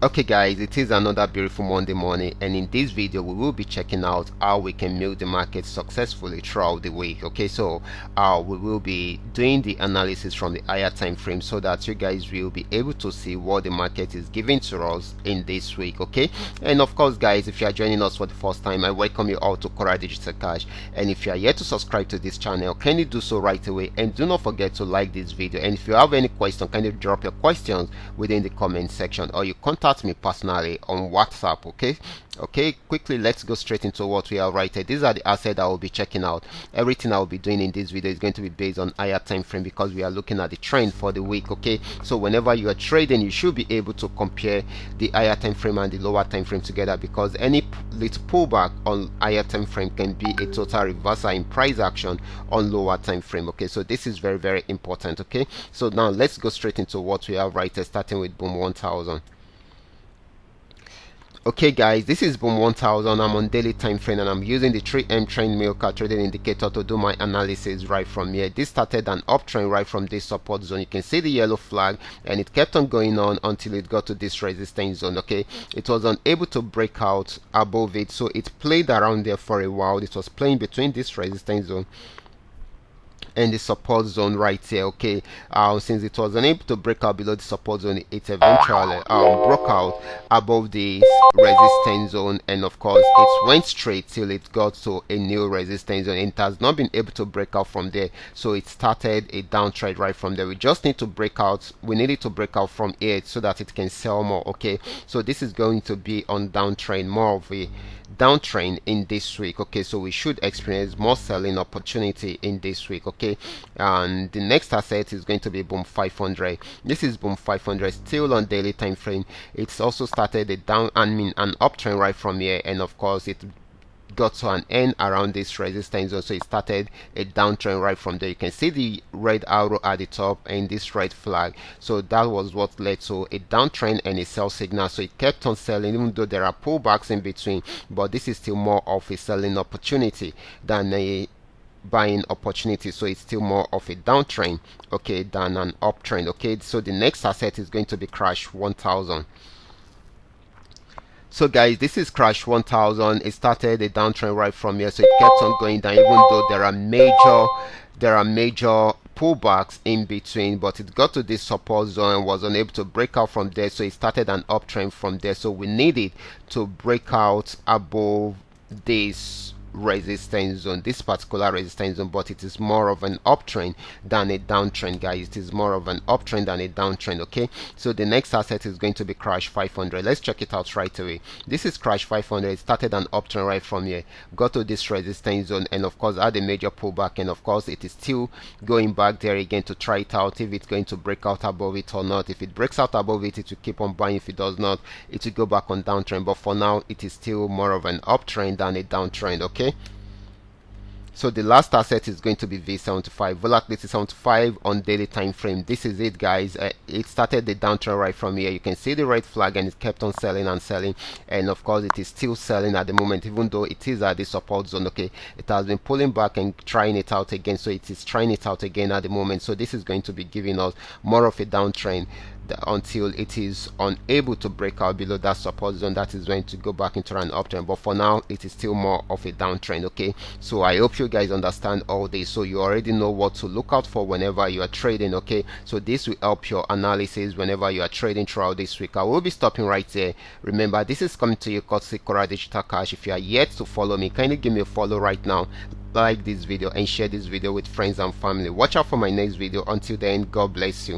Okay guys, it is another beautiful Monday morning, and in this video we will be checking out how we can milk the market successfully throughout the week. Okay, so we will be doing the analysis from the higher time frame so that you guys will be able to see what the market is giving to us in this week. Okay, and of course guys, if you are joining us for the first time, I welcome you all to Qora Digital Cash, and if you are yet to subscribe to this channel, kindly do so right away, and do not forget to like this video. And if you have any question, kindly drop your questions within the comment section, or you contact me personally on WhatsApp. Okay, quickly let's go straight into what we have right here. These are the assets I will be checking out. Everything I will be doing in this video is going to be based on higher time frame because we are looking at the trend for the week. Okay, so whenever you are trading, you should be able to compare the higher time frame and the lower time frame together, because any little pullback on higher time frame can be a total reversal in price action on lower time frame. Okay, so this is very important. Okay, so now let's go straight into what we have right here, starting with Boom 1000. Okay guys, this is Boom 1000. I'm on daily time frame and I'm using the 3M trend milker trading indicator to do my analysis right from here. This started an uptrend right from this support zone. You can see the yellow flag, and it kept on going on until it got to this resistance zone. Okay, it was unable to break out above it, so it played around there for a while. It was playing between this resistance zone and the support zone right here. Okay, since it was unable to break out below the support zone, it eventually broke out above the resistance zone, and of course it went straight till it got to a new resistance zone, and it has not been able to break out from there, so it started a downtrend right from there. We just need to break out. We need it to break out from here so that it can sell more. Okay, so this is going to be on downtrend, more of a downtrend in this week. Okay, so we should experience more selling opportunity in this week. Okay, and the next asset is going to be Boom 500. This is Boom 500, still on daily time frame. It's also started a an uptrend right from here, and of course it got to an end around this resistance zone, so it started a downtrend right from there. You can see the red arrow at the top and this red flag, so that was what led to a downtrend and a sell signal. So it kept on selling, even though there are pullbacks in between, but this is still more of a selling opportunity than a buying opportunity, so it's still more of a downtrend, okay, than an uptrend. Okay, so the next asset is going to be Crash 1000. So guys, this is Crash 1000. It started a downtrend right from here, so it kept on going down, even though there are major pullbacks in between, but it got to this support zone and was unable to break out from there, so it started an uptrend from there. So we needed to break out above this resistance zone, this particular resistance zone, but it is more of an uptrend than a downtrend, guys. It is more of an uptrend than a downtrend. Okay, so the next asset is going to be Crash 500. Let's check it out right away. This is Crash 500. It started an uptrend right from here, got to this resistance zone, and of course had a major pullback, and of course it is still going back there again to try it out if it's going to break out above it or not. If it breaks out above it, it will keep on buying. If it does not, it will go back on downtrend, but for now it is still more of an uptrend than a downtrend. Okay, so the last asset is going to be V75, Volatility 75 on daily time frame. This is it, guys. It started the downtrend right from here. You can see the red flag, and it kept on selling and selling, and of course it is still selling at the moment, even though it is at the support zone. Okay, it has been pulling back and trying it out again, so it is trying it out again at the moment. So this is going to be giving us more of a downtrend until it is unable to break out below that support zone. That is going to go back into an uptrend, but for now it is still more of a downtrend. Okay, so I hope you guys understand all this, so you already know what to look out for whenever you are trading. Okay, so this will help your analysis whenever you are trading throughout this week. I will be stopping right there. Remember, this is coming to you courtesy Qora Digital Cash. If you are yet to follow me, kindly give me a follow right now, like this video, and share this video with friends and family. Watch out for my next video. Until then, God bless you.